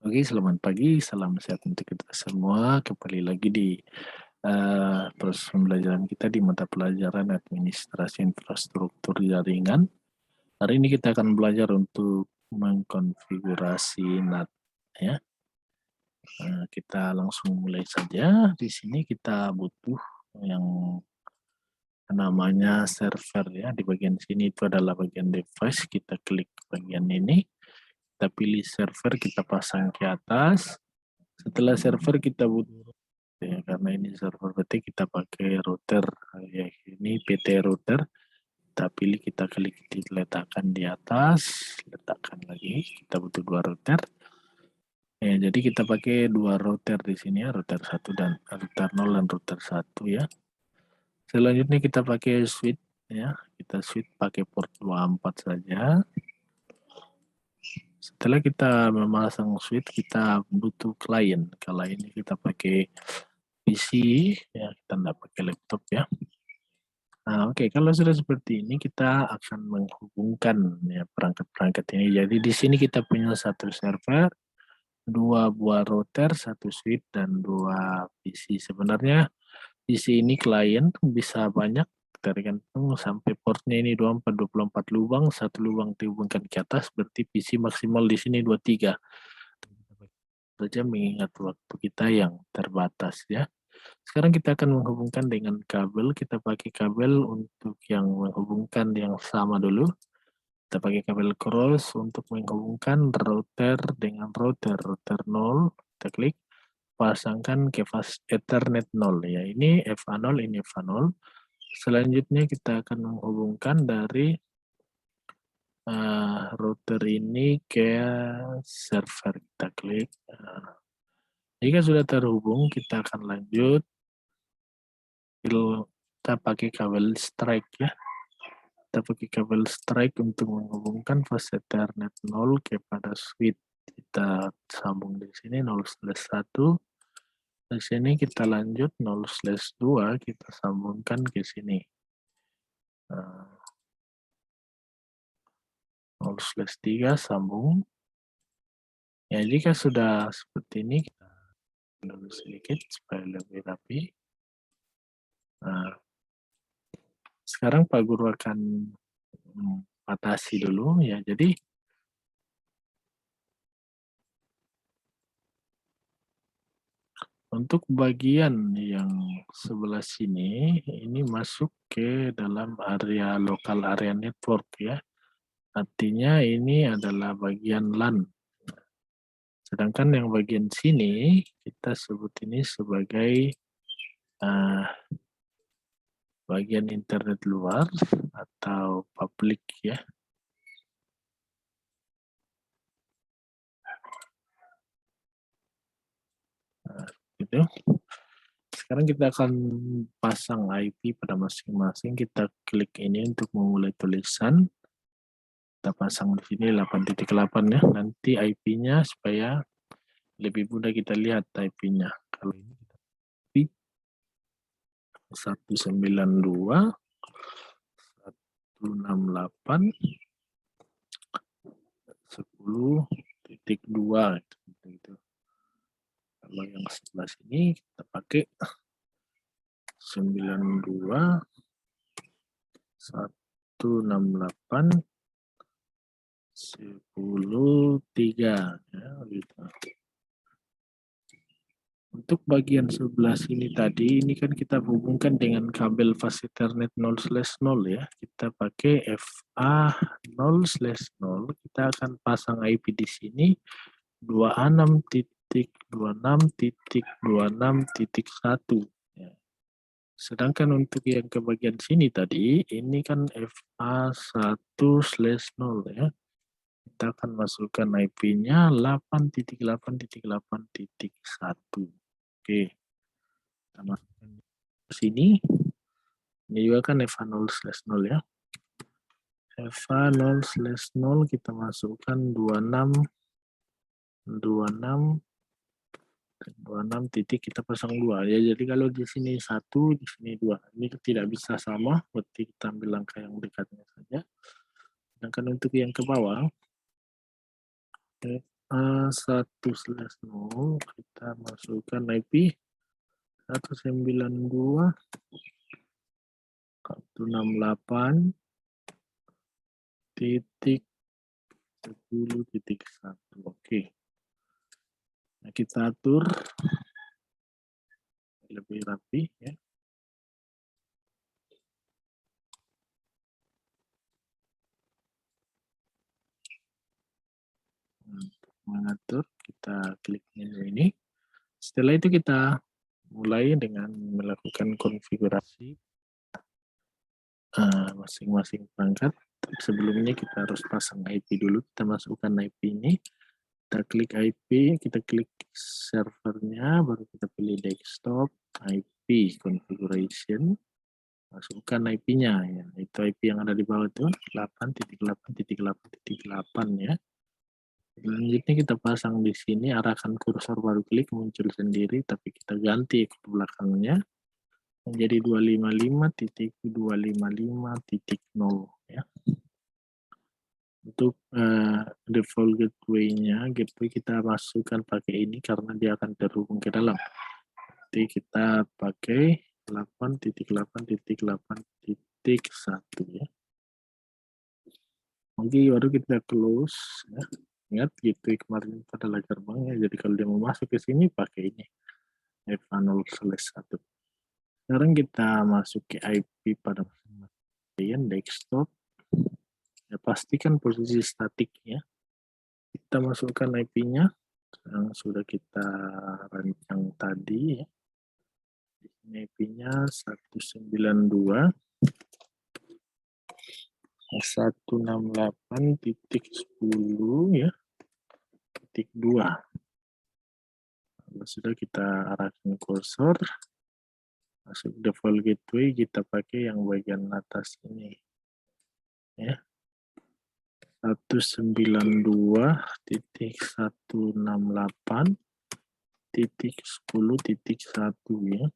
Oke, selamat pagi, salam sehat untuk kita semua. Kembali lagi di proses pembelajaran kita di mata pelajaran Administrasi Infrastruktur Jaringan. Hari ini kita akan belajar untuk mengkonfigurasi NAT. Ya. Kita langsung mulai saja. Di sini kita butuh yang namanya server ya. Di bagian sini itu adalah bagian device. Kita klik bagian ini. Kita pilih server, kita pasang ke atas. Setelah server kita butuh ya, karena ini server berarti kita pakai router ya, ini PT router. Kita pilih, kita klik, diletakkan di atas, letakkan lagi. Kita butuh dua router. Ya, jadi kita pakai dua router di sini ya, router 1 dan router 0 dan router 1 ya. Selanjutnya kita pakai switch ya. Kita switch pakai port 24 saja. Setelah kita memasang switch, kita butuh klien. Kalau ini kita pakai PC ya, kita tidak pakai laptop ya. Nah, oke, kalau sudah seperti ini kita akan menghubungkan ya perangkat-perangkat ini. Jadi di sini kita punya satu server, dua buah router, satu switch dan dua PC. Sebenarnya PC ini klien bisa banyak, tergantung sampai portnya ini 24 lubang, satu lubang dihubungkan ke atas, berarti PC maksimal di sini 23. Saja mengingat waktu kita yang terbatas ya. Sekarang kita akan menghubungkan dengan kabel. Kita pakai kabel untuk yang menghubungkan yang sama dulu. Kita pakai kabel cross untuk menghubungkan router dengan router. Router 0, kita klik. Pasangkan ke fast Ethernet 0 ya. Ini FA0, ini FA0. Selanjutnya kita akan menghubungkan dari router ini ke server. Kita klik. Jika sudah terhubung, kita akan lanjut. Kita pakai kabel strike ya. Kita pakai kabel strike untuk menghubungkan fast Ethernet 0 kepada switch. Kita sambung di sini 0/1. Di sini kita lanjut 0/2, kita sambungkan ke sini. 0/3 sambung. Ya, jika sudah seperti ini, kita dulu sedikit supaya lebih rapi. Nah, sekarang Pak Guru akan batasi dulu ya. Jadi untuk bagian yang sebelah sini, ini masuk ke dalam area local area network ya. Artinya ini adalah bagian LAN. Sedangkan yang bagian sini, kita sebut ini sebagai bagian internet luar atau public ya. Nah, gitu. Sekarang kita akan pasang IP pada masing-masing. Kita klik ini untuk memulai tulisan. Kita pasang di sini 8.8 ya. Nanti IP-nya supaya lebih mudah kita lihat IP-nya. Kalau ini kita IP 192 168 10.2 gitu. Kalau yang sebelah sini kita pakai 92 168 10.3 ya, gitu. Untuk bagian sebelah sini tadi, ini kan kita hubungkan dengan kabel fast Ethernet 0/0 ya. Kita pakai FA 0/0. Kita akan pasang IP di sini 26.26.26.1. Ya. Sedangkan untuk yang ke bagian sini tadi, ini kan FA 1/0 ya. Kita akan masukkan IP-nya 8.8.8.1. Oke, kita masukkan ke sini. Ini juga kan FA 0/0 ya. FA 0/0 kita masukkan 26 titik, kita pasang 2 ya. Jadi kalau di sini 1, di sini 2. Ini tidak bisa sama, berarti kita ambil langkah yang dekatnya saja. Sedangkan untuk yang ke bawah, 1/0 kita masukkan IP 192.168.10.1. Oke. Nah, kita atur lebih rapi ya. Untuk mengatur, kita klik menu ini. Setelah itu kita mulai dengan melakukan konfigurasi masing-masing perangkat. Sebelumnya kita harus pasang IP dulu. Kita masukkan IP ini. Kita klik IP, kita klik servernya, baru kita pilih desktop, IP configuration, masukkan IP-nya ya. Itu IP yang ada di bawah itu 8.8.8.8 ya. Selanjutnya kita pasang di sini, arahkan kursor baru klik muncul sendiri, tapi kita ganti ke belakangnya menjadi 255.255.0 ya. Untuk default gateway-nya, gateway kita masukkan pakai ini karena dia akan terhubung ke dalam. Jadi kita pakai 8.8.8.1 ya. Oke, baru kita close ya. Ingat gateway kemarin adalah gerbangnya, jadi kalau dia mau masuk ke sini pakai ini F0/1. Sekarang kita masuk ke IP pada masing-masing desktop. Ya, pastikan posisi statik ya. Kita masukkan IP-nya yang sudah kita rancang tadi ya. Di sini IP-nya 192.168.10 ya. .2. Kalau sudah kita arahkan kursor masuk default gateway, kita pakai yang bagian atas ini ya. 192.168.10.1 ya.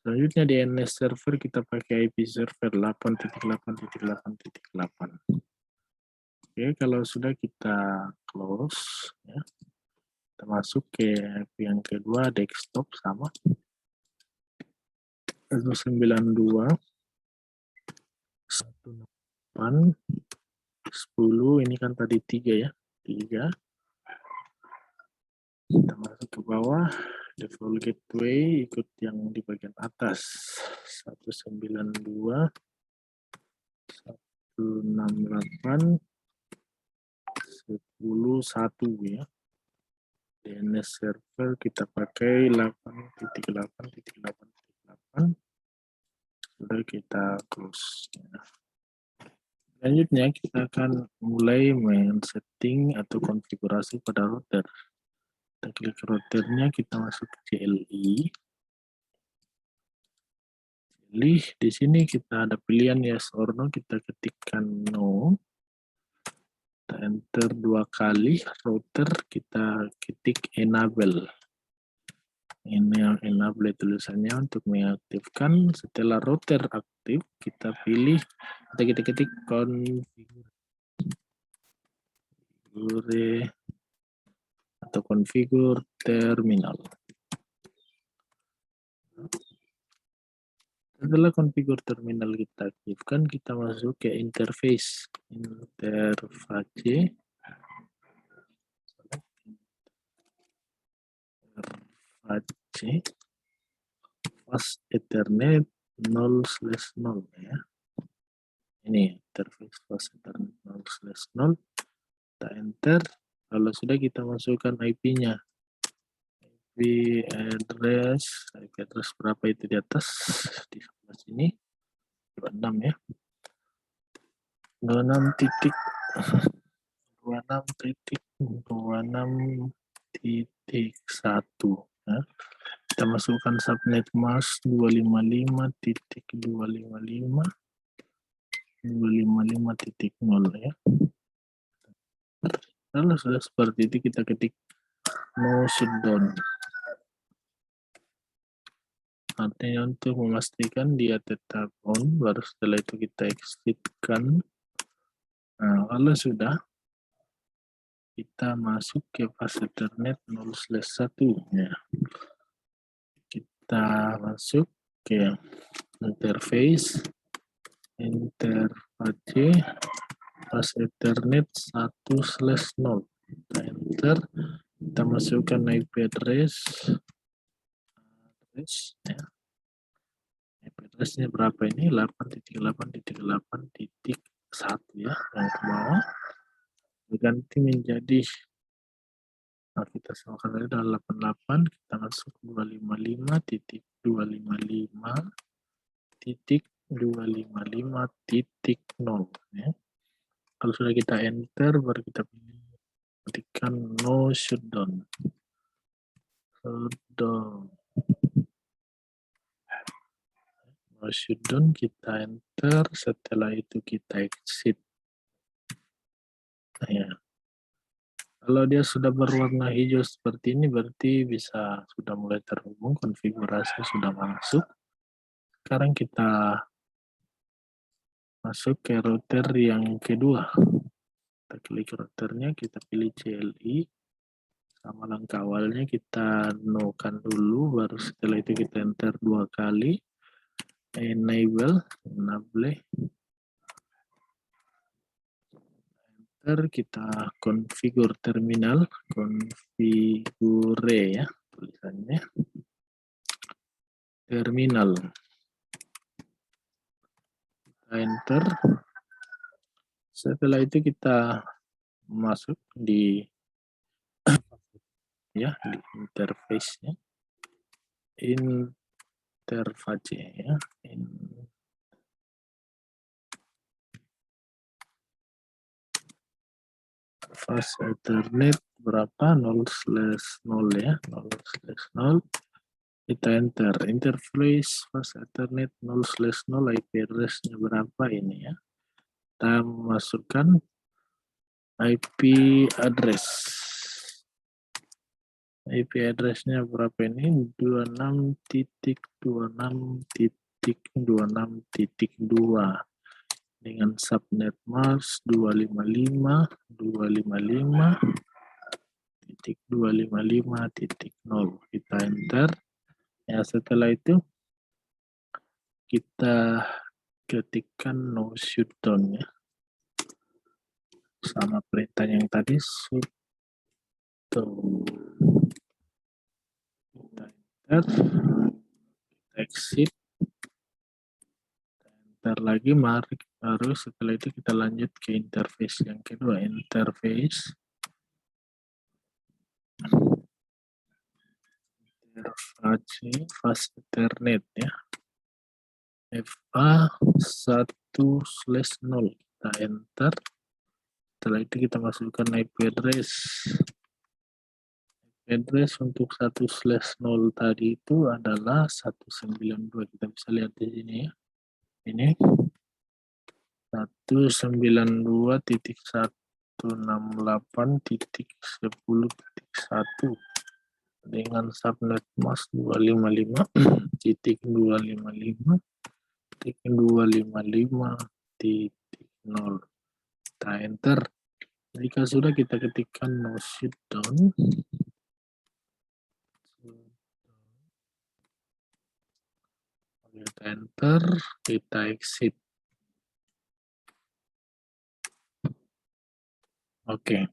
Selanjutnya di DNS server kita pakai IP server 8.8.8.8. Oke, kalau sudah kita close ya. Kita masuk ke IP yang kedua desktop sama 192.168.10 ini kan tadi 3 ya. 3. Kita masuk ke bawah, default gateway ikut yang di bagian atas 192.168.10.1 ya. DNS server kita pakai 8.8.8.8. Sudah kita close ya. Selanjutnya kita akan mulai men-setting atau konfigurasi pada router. Kita klik routernya, kita masuk ke CLI. Di sini kita ada pilihan yes or no, kita ketikkan no. Kita enter 2 kali, router kita ketik enable. Ini yang enable tulisannya untuk mengaktifkan. Setelah router aktif, kita pilih, kita ketik configure atau configure terminal. Setelah configure terminal kita aktifkan, kita masuk ke interface fast Ethernet 0/0 ya. Ini interface fast Ethernet 0/0. Kita enter. Kalau sudah kita masukkan IP-nya. IP address berapa itu di atas? Di sebelah sini. 26 ya. 26.26.26.1 ya. Kita masukkan subnet mask 255.255.255.0 ya. Kalau sudah seperti itu kita ketik no shutdown. Artinya untuk memastikan dia tetap on, baru setelah itu kita exit-kan. Nah, kalau sudah kita masuk ke fase Ethernet 0/1 ya. Kita masuk ke interface fase Ethernet 1/0. Kita enter, kita masukkan IP address ya. IP addressnya berapa ini? 8.8.8.1 ya, yang ke bawah. Diganti menjadi, nah kita samakan tadi adalah 88, kita masuk 255.255.0 ya. Kalau sudah kita enter, baru kita ketikkan no shutdown. No shutdown, kita enter, setelah itu kita exit. Nah, ya. Kalau dia sudah berwarna hijau seperti ini, berarti sudah mulai terhubung, konfigurasi sudah masuk. Sekarang kita masuk ke router yang kedua. Kita klik routernya, kita pilih CLI. Sama langkah awalnya kita no-kan dulu, baru setelah itu kita enter 2 kali. Enable. Kita configure terminal, configure ya tulisannya, terminal, kita enter. Setelah itu kita masuk di ya di interface-nya, interface ya, fase Ethernet berapa, 0/0 ya, 0/0. Kita enter interface fase Ethernet 0/0, IP address-nya berapa ini ya. Kita masukkan IP address. IP address-nya berapa ini? 26.26.26.2 dengan subnet mask 255.255.255.0. Kita enter. Ya, setelah itu kita ketikkan no shutdown ya. Sama perintah yang tadi, shutdown. Kita enter, kita exit, kita enter lagi, baru setelah itu kita lanjut ke interface yang kedua, interface fase Ethernet ya, FA1/0. Kita enter, setelah itu kita masukkan IP address untuk 1/0 tadi itu adalah 192. Kita bisa lihat di sini ya. Ini 192.168.10.1 dengan subnet mask 255.255.0. Kita enter. Jika sudah, kita ketikkan no shutdown. Kita enter, kita exit. Oke.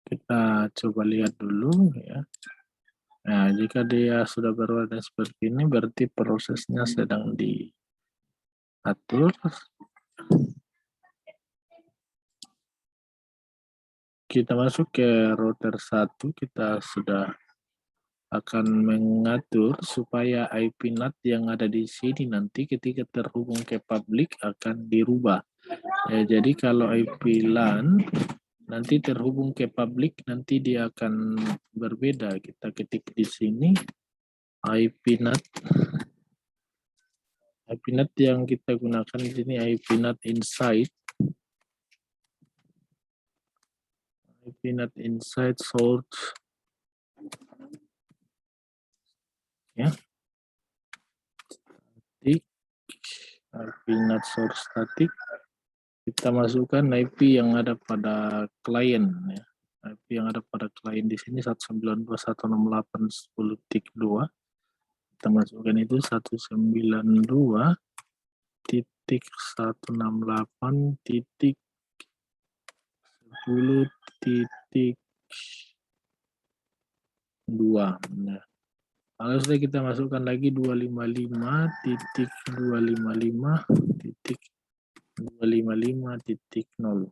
Kita coba lihat dulu ya. Nah, jika dia sudah berwarna seperti ini, berarti prosesnya sedang diatur. Kita masuk ke router 1, kita sudah akan mengatur supaya IP NAT yang ada di sini nanti ketika terhubung ke publik akan dirubah. Ya, jadi kalau IP LAN nanti terhubung ke publik, nanti dia akan berbeda. Kita ketik di sini IP NAT. IP NAT yang kita gunakan di sini IP NAT inside. IP NAT inside source. Ya. Static. IP NAT source static. kita masukkan IP yang ada pada klien ya. IP yang ada pada klien di sini 192.168.10.2. Kita masukkan itu 192.168.10.2. Nah, kalau sudah kita masukkan lagi 255.255.255.0.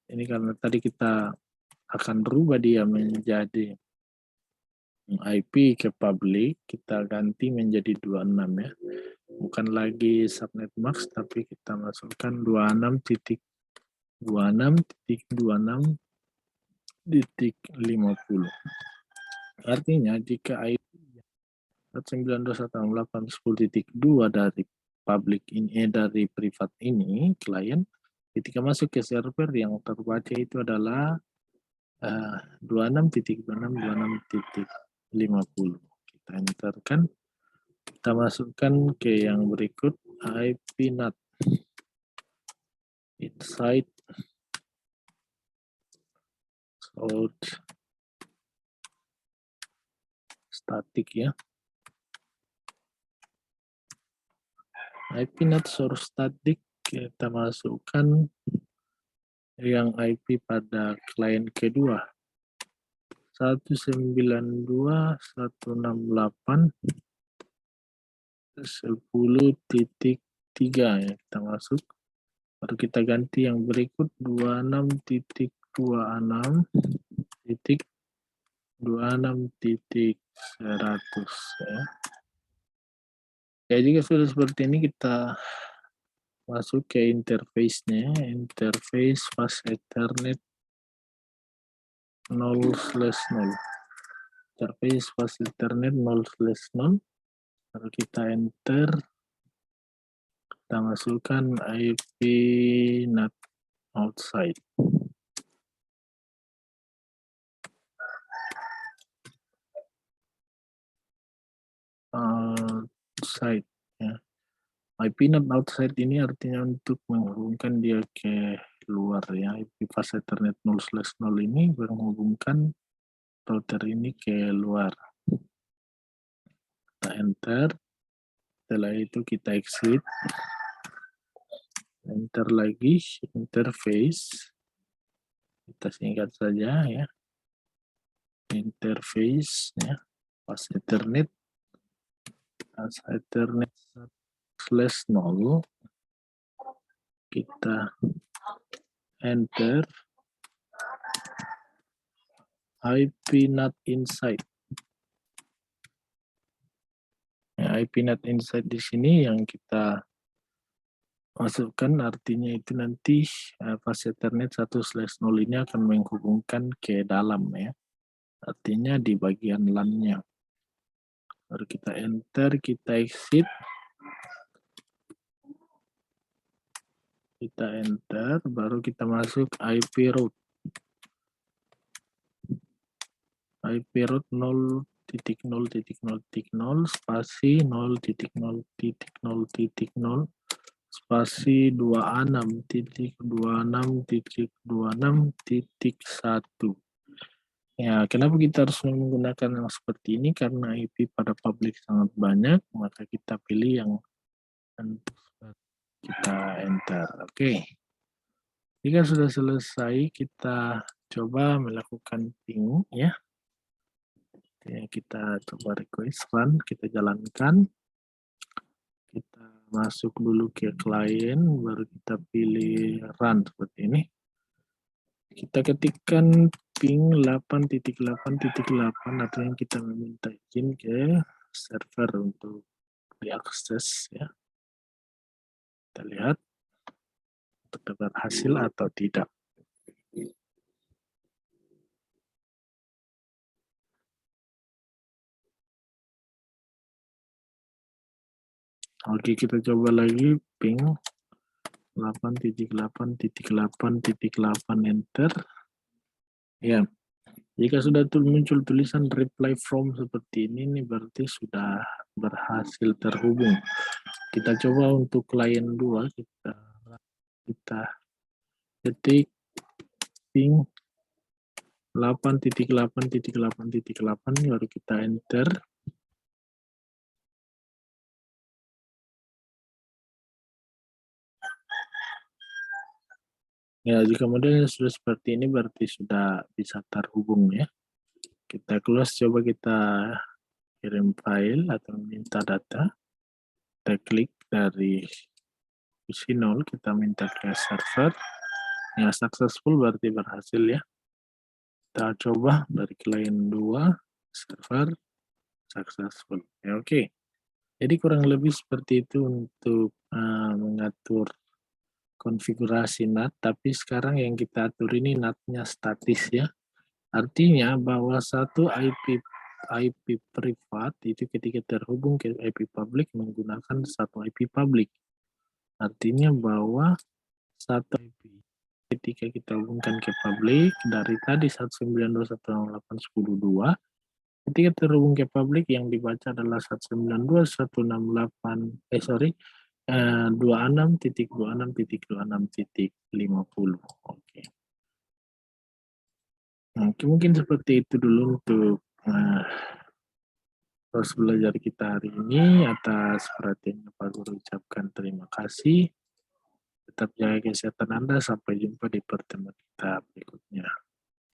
Ini karena tadi kita akan rubah dia menjadi IP ke public, kita ganti menjadi 26 ya. Bukan lagi subnet max, tapi kita masukkan 26.26.26.50. Artinya jika IP 192.168.10.2 dari public ini dari privat ini klien, ketika masuk ke server yang terbaca itu adalah 26.26.26.50. Kita enterkan, kita masukkan ke yang berikut, IP NAT inside source static ya. IP NAT source static kita masukkan yang IP pada klien kedua 192.168.10.3 ya, kita masuk. Baru kita ganti yang berikut 26.26.26.100 ya. Ya, jika sudah seperti ini kita masuk ke interface-nya, interface fast Ethernet 0/0. Interface fast Ethernet 0/0. Lalu kita enter, kita masukkan IP NAT outside. Outside ya. IP NAT outside ini artinya untuk menghubungkan dia ke luar ya. IP fast Ethernet 0/0 ini menghubungkan router ini ke luar. Kita enter, setelah itu kita exit, enter lagi interface, kita singkat saja ya, interface ya, fast Ethernet 0/0, kita enter IP NAT inside. Ya, IP NAT inside di sini yang kita masukkan artinya itu nanti fast Ethernet 1/0 ini akan menghubungkan ke dalam ya. Artinya di bagian LAN-nya. Baru kita enter, kita exit. Kita enter, baru kita masuk IP route. IP route 0.0.0 spasi 0.0.0 spasi 26.26.26.1. Ya, kenapa kita harus menggunakan yang seperti ini? Karena IP pada public sangat banyak, maka kita pilih yang kita enter. Oke. Jika sudah selesai, kita coba melakukan ping ya. Kita coba request run, kita jalankan. Kita masuk dulu ke klien, baru kita pilih run seperti ini. Kita ketikkan ping 8.8.8 atau yang kita meminta izin ke server untuk diakses ya. Kita lihat terdapat hasil atau tidak. Oke, kita coba lagi ping 8.8.8.8 enter. Ya, jika sudah muncul tulisan reply from seperti ini berarti sudah berhasil terhubung. Kita coba untuk klien 2, kita ketik ping 8.8.8.8 baru kita enter. Ya, jika modelnya sudah seperti ini berarti sudah bisa terhubung ya. Kita close, coba kita kirim file atau minta data. Kita klik dari PC 0, kita minta ke server. Ya, successful berarti berhasil ya. Kita coba dari klien 2, server, successful. Ya, oke. Jadi kurang lebih seperti itu untuk mengatur konfigurasi NAT, tapi sekarang yang kita atur ini NAT-nya statis ya. Artinya bahwa satu IP privat itu ketika terhubung ke IP public menggunakan satu IP public. Artinya bahwa satu IP ketika kita hubungkan ke public dari tadi 192.168.10.2, ketika terhubung ke public yang dibaca adalah 192.168.26.26.50. Oke. Nah, mungkin seperti itu dulu untuk proses belajar kita hari ini. Atas perhatiannya Pak Guru ucapkan terima kasih. Tetap jaga kesehatan Anda. Sampai jumpa di pertemuan kita berikutnya.